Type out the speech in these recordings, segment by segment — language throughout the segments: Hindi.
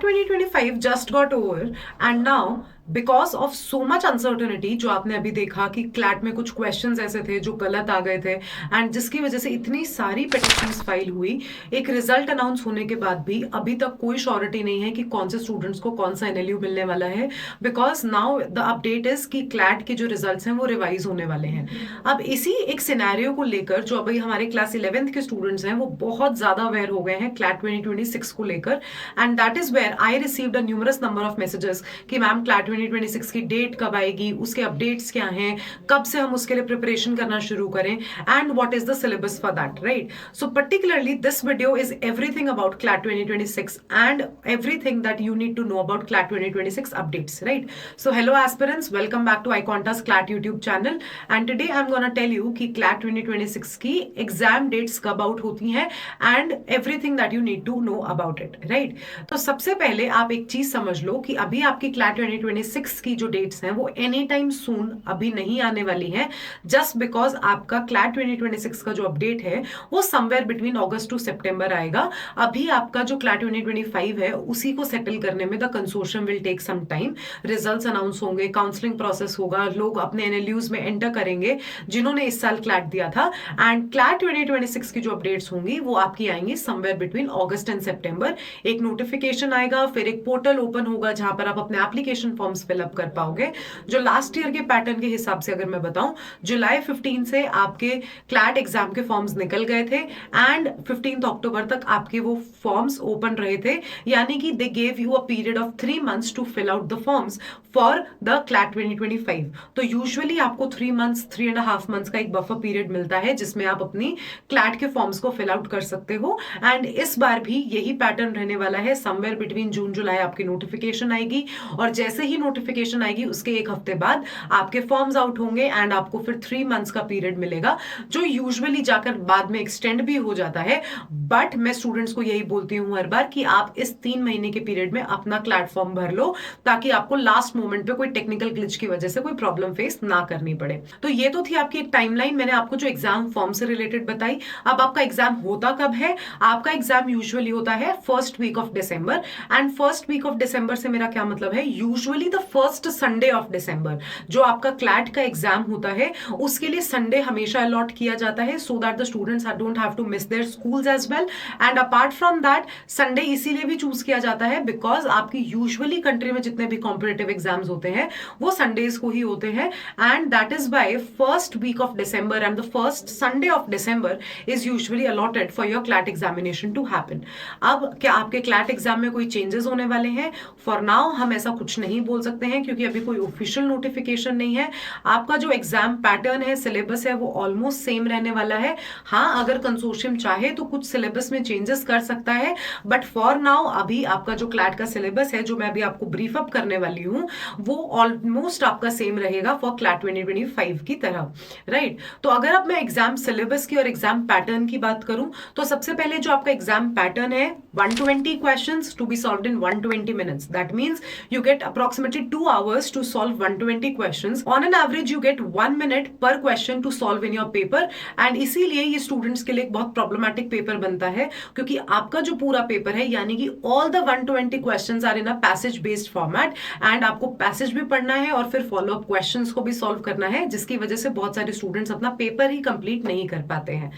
2025 just got over and now because of so much uncertainty जो आपने अभी देखा कि क्लैट में कुछ क्वेश्चंस ऐसे थे जो गलत आ गए थे एंड जिसकी वजह से इतनी सारी पिटिशंस फाइल हुई, एक रिजल्ट अनाउंस होने के बाद भी अभी तक कोई श्योरिटी नहीं है कि कौन से स्टूडेंट्स को कौन सा एनएलयू मिलने वाला है, because now the update is कि क्लैट के जो रिजल्ट्स हैं वो रिवाइज होने वाले हैं। अब इसी एक सिनेरियो को लेकर जो अभी हमारे क्लास 11th के स्टूडेंट्स हैं वो बहुत ज्यादा अवेयर हो गए हैं क्लैट 2026 को लेकर, and that is where I received a numerous number of messages कि मैम क्लैट 2026 की डेट कब आएगी, उसके अपडेट्स क्या हैं, कब से हम उसके लिए प्रिपरेशन करना शुरू करें, and what is the syllabus for that, right? So particularly this video is everything about CLAT 2026 and everything that you need to know about CLAT 2026 updates, right? So hello aspirants, welcome back to iConta's CLAT YouTube channel and today I am gonna tell you कि क्लैट 2026 की एग्जाम डेट्स कब आउट होती हैं and everything that you need to know about it, right? तो सबसे पहले आप एक चीज समझ लो कि अभी आपकी क्लैट 2026 की जो डेट्स हैं वो एनी टाइम सून अभी नहीं आने वाली हैं, जस्ट बिकॉज आपका क्लैट 2026 का जो अपडेट है वो समवेयर बिटवीन अगस्त टू सितंबर आएगा। अभी आपका जो क्लैट 2025 है उसी को सेटल करने में the consortium will take some time. Results announce होंगे, काउंसलिंग प्रोसेस होगा, लोग अपने एनएलयूज में एंटर करेंगे जिन्होंने इस साल क्लैट दिया था, एंड क्लैट 2026 की जो अपडेट्स होंगी वो आपकी आएंगी समवेयर बिटवीन अगस्त एंड सितंबर। एक नोटिफिकेशन आएगा, फिर एक पोर्टल ओपन होगा जहां पर आप अपने एप्लीकेशन फॉर्म्स फिलअप कर पाओगे। जो लास्ट ईयर के पैटर्न के हिसाब से अगर मैं बताऊं, जुलाई 15 से आपके क्लैट एग्जाम के फॉर्म्स निकल गए थे एंड 15 अक्टूबर तक आपके वो फॉर्म्स ओपन रहे थे, यानी कि they gave you a period of 3 months to fill out the forms for the CLAT 2025। तो यूजुअली आपको 3 months 3.5 months का एक बफर पीरियड मिलता है जिसमें आप अपनी क्लैट के फॉर्म्स को फिल आउट कर सकते हो, एंड इस बार भी यही पैटर्न रहने वाला है। समवेयर बिटवीन जून जुलाई आपकी नोटिफिकेशन आएगी और जैसे ही नोटिफिकेशन आएगी उसके एक हफ्ते बाद आपके फॉर्म्स आउट होंगे एंड आपको फिर 3 months का पीरियड मिलेगा, जो यूजुअली जाकर बाद में एक्सटेंड भी हो जाता है। बट मैं स्टूडेंट्स को यही बोलती हूं हर बार कि आप इस 3 महीने के पीरियड में अपना क्लैट फॉर्म भर लो ताकि आपको लास्ट मोमेंट पे कोई टेक्निकल ग्लिच की वजह से कोई प्रॉब्लम फेस ना करनी पड़े। तो ये तो थी आपकी एक टाइमलाइन, मैंने आपको जो एग्जाम फॉर्म से रिलेटेड बताई। अब आपका एग्जाम होता कब है? आपका एग्जाम यूजुअली होता है first week of December, and first week of December से मेरा क्या मतलब है, usually the first Sunday of December जो आपका क्लैट का एग्जाम होता है उसके लिए संडे हमेशा अलॉट किया जाता है, so that the students don't have to miss their schools as well. And apart from that Sunday इसीलिए भी चूज किया जाता है बिकॉज आपकी यूजुअली कंट्री में जितने भी कॉम्पिटिटिव एग्जाम्स होते हैं वो संडेज को ही होते हैं, and that is by first week of December and the first Sunday of December is usually allotted for your CLAT examination to happen. अब क्या आपके क्लैट एग्जाम में कोई चेंजेस होने वाले हैं? फॉर नाउ हम ऐसा कुछ नहीं बोल सकते हैं क्योंकि अभी कोई ऑफिशियल नोटिफिकेशन नहीं है। आपका जो एग्जाम पैटर्न है, सिलेबस है, वो ऑलमोस्ट सेम रहने वाला है। हाँ, अगर कंसोर्शियम चाहे तो कुछ सिलेबस में चेंजेस कर सकता है, बट फॉर नाउ अभी आपका जो क्लैट का सिलेबस है जो मैं अभी आपको ब्रीफ अप करने वाली हूं वो ऑलमोस्ट आपका सेम रहेगा फॉर क्लैट 2025 की तरह, राइट? तो अगर अब मैं एग्जाम सिलेबस की और एग्जाम पैटर्न की बात करूं तो सबसे पहले जो आपका एग्जाम पैटर्न है 120 questions to be solved in 120 minutes. That means you get approximately 2 hours to solve 120 questions. On an average you get 1 minute per question to solve in your paper, and इसीलिए ये स्टूडेंट्स के लिए एक बहुत प्रॉब्लमेटिक पेपर बनता है क्योंकि आपका जो पूरा पेपर है यानी कि all the 120 questions are in a passage based format, and आपको पैसेज भी पढ़ना है और फिर फॉलो अप क्वेश्चंस को भी सॉल्व करना है, जिसकी वजह से बहुत सारे स्टूडेंट्स अपना पेपर ही कंप्लीट नहीं कर पाते हैं।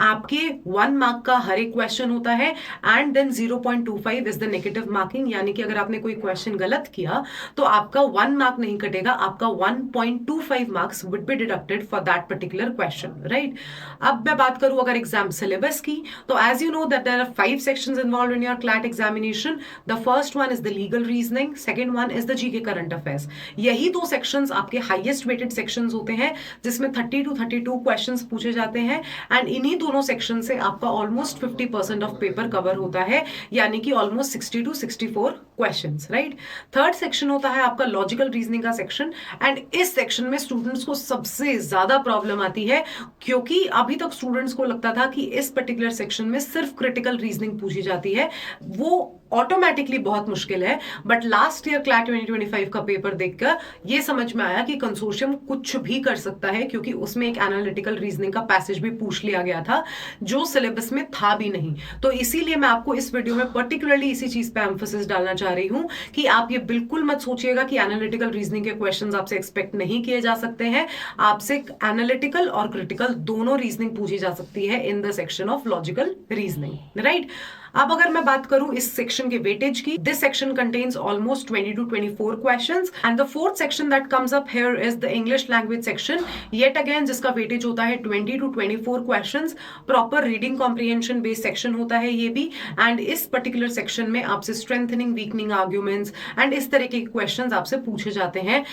आपके 1 मार्क का हर एक क्वेश्चन होता है and then 0.25 is the negative marking, यानी कि अगर आपने कोई क्वेश्चन गलत किया तो आपका 1 मार्क नहीं कटेगा, आपका 1.25 marks would be deducted for that particular question, right? अब मैं बात करूं अगर एग्जाम सिलेबस की, तो as you know that there are 5 sections involved in your CLAT examination. The first one is the legal reasoning, second one is the GK current affairs. यही 2 सेक्शंस आपके हाईएस्ट वेटेड सेक्शंस होते हैं जिसमें 30 to 32 क्वेश्चंस पूछे जाते हैं, एंड इन्हीं दोनों सेक्शन से आपका ऑलमोस्ट 50% ऑफ पेपर कवर होता है, यानी कि almost 60 to 64 questions, right? Third section होता है आपका लॉजिकल रीजनिंग का सेक्शन, एंड इस सेक्शन में स्टूडेंट्स को सबसे ज्यादा प्रॉब्लम आती है क्योंकि अभी तक स्टूडेंट्स को लगता था कि इस पर्टिकुलर सेक्शन में सिर्फ क्रिटिकल रीजनिंग पूछी जाती है। वो ऑटोमेटिकली बहुत मुश्किल है, बट लास्ट ईयर क्लैट 2025 का पेपर देखकर ये समझ में आया कि कंसोर्शियम कुछ भी कर सकता है, क्योंकि उसमें एक एनालिटिकल रीजनिंग का पैसेज भी पूछ लिया गया था जो सिलेबस में था भी नहीं। तो इसीलिए मैं आपको इस वीडियो में पर्टिकुलरली इसी चीज पे एम्फोसिस डालना चाह रही हूं कि आप ये बिल्कुल मत सोचिएगा कि एनालिटिकल रीजनिंग के क्वेश्चंस आपसे एक्सपेक्ट नहीं किए जा सकते हैं। आपसे एनालिटिकल और क्रिटिकल दोनों रीजनिंग पूछी जा सकती है in the section of logical reasoning, right. अब अगर मैं बात करूं इस सेक्शन के वेटेज की, this section contains almost 20 to 24 questions, and the fourth section that comes up here is the English language section, yet again जिसका वेटेज होता है 20 to 24 questions. Proper reading comprehension based section होता है ये भी, एंड इस पर्टिकुलर सेक्शन में आपसे स्ट्रेंथनिंग, वीकनिंग आर्ग्यूमेंट्स एंड इस तरह के क्वेश्चंस आपसे पूछे जाते हैं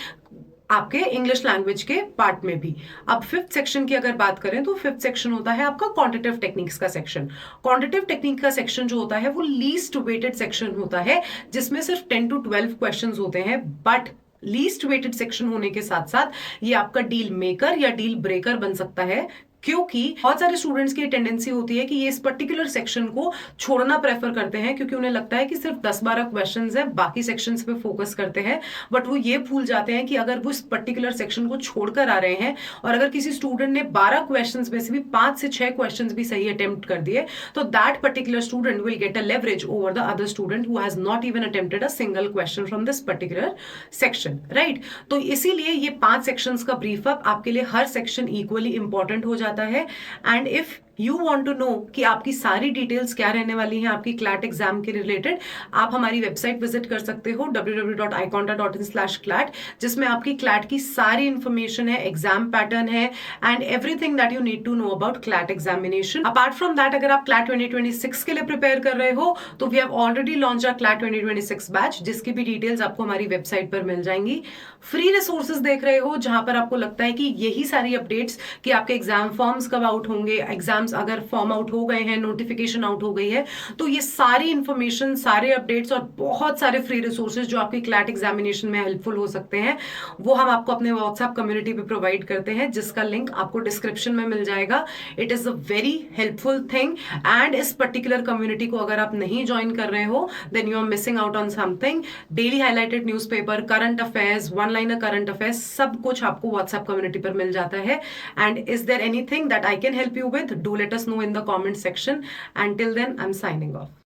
आपके इंग्लिश लैंग्वेज के पार्ट में भी। अब फिफ्थ सेक्शन की अगर बात करें तो फिफ्थ सेक्शन होता है आपका क्वांटिटेटिव टेक्निक्स का सेक्शन। क्वांटिटेटिव टेक्निक का सेक्शन जो होता है वो लीस्ट वेटेड सेक्शन होता है, जिसमें सिर्फ 10 to 12 क्वेश्चंस होते हैं, बट लीस्ट वेटेड सेक्शन होने के साथ साथ ये आपका डील मेकर या डील ब्रेकर बन सकता है, क्योंकि बहुत सारे स्टूडेंट्स की टेंडेंसी होती है कि ये इस पर्टिकुलर सेक्शन को छोड़ना प्रेफर करते हैं, क्योंकि उन्हें लगता है कि सिर्फ 10-12 क्वेश्चंस है, बाकी सेक्शंस पे फोकस करते हैं, बट वो ये भूल जाते हैं कि अगर वो इस पर्टिकुलर सेक्शन को छोड़कर आ रहे हैं और अगर किसी स्टूडेंट ने 12 क्वेश्चंस में से भी 5 से 6 क्वेश्चंस भी सही अटेम्प्ट कर दिए, तो that particular student will get a leverage over the other student who has not even attempted a single question from this particular section, right. तो इसीलिए ये 5 सेक्शंस का ब्रीफ अप आपके लिए हर सेक्शन इक्वली इंपॉर्टेंट हो जाता है। And if you want to know कि आपकी सारी डिटेल्स क्या रहने वाली हैं आपकी क्लैट एग्जाम के रिलेटेड, आप हमारी वेबसाइट विजिट कर सकते हो www.iconta.in/clat, जिसमें आपकी क्लैट की सारी इंफॉर्मेशन है, एग्जाम पैटर्न है and everything that you need to know about CLAT examination. Apart from that, अगर आप क्लैट 2026 के लिए प्रिपेयर कर रहे हो तो we have already launch a CLAT 2026 batch, जिसकी भी डिटेल्स आपको हमारी वेबसाइट पर मिल जाएंगी। फ्री रिसोर्सेज देख रहे हो जहां पर आपको लगता है कि यही सारी अपडेट्स कि आपके एग्जाम फॉर्म्स कब आउट होंगे, एग्जाम्स अगर फॉर्म आउट हो गए हैं, नोटिफिकेशन आउट हो गई है, तो ये सारी इंफॉर्मेशन, सारे अपडेट्स और बहुत सारे फ्री रिसोर्सेज जो आपकी क्लैट एग्जामिनेशन में हेल्पफुल हो सकते हैं, वो हम आपको अपने व्हाट्सएप कम्युनिटी पे प्रोवाइड करते हैं, जिसका लिंक आपको डिस्क्रिप्शन में मिल जाएगा। It is a very helpful thing, and इस पर्टिकुलर कम्युनिटी को अगर आप नहीं ज्वाइन कर रहे हो then you are missing out on something. Daily highlighted newspaper, current affairs, one liner current affairs, सब कुछ आपको व्हाट्सएप कम्युनिटी पर मिल जाता है। And is there anything that I can help you with? Do let us know in the comment section. Until then, I'm signing off.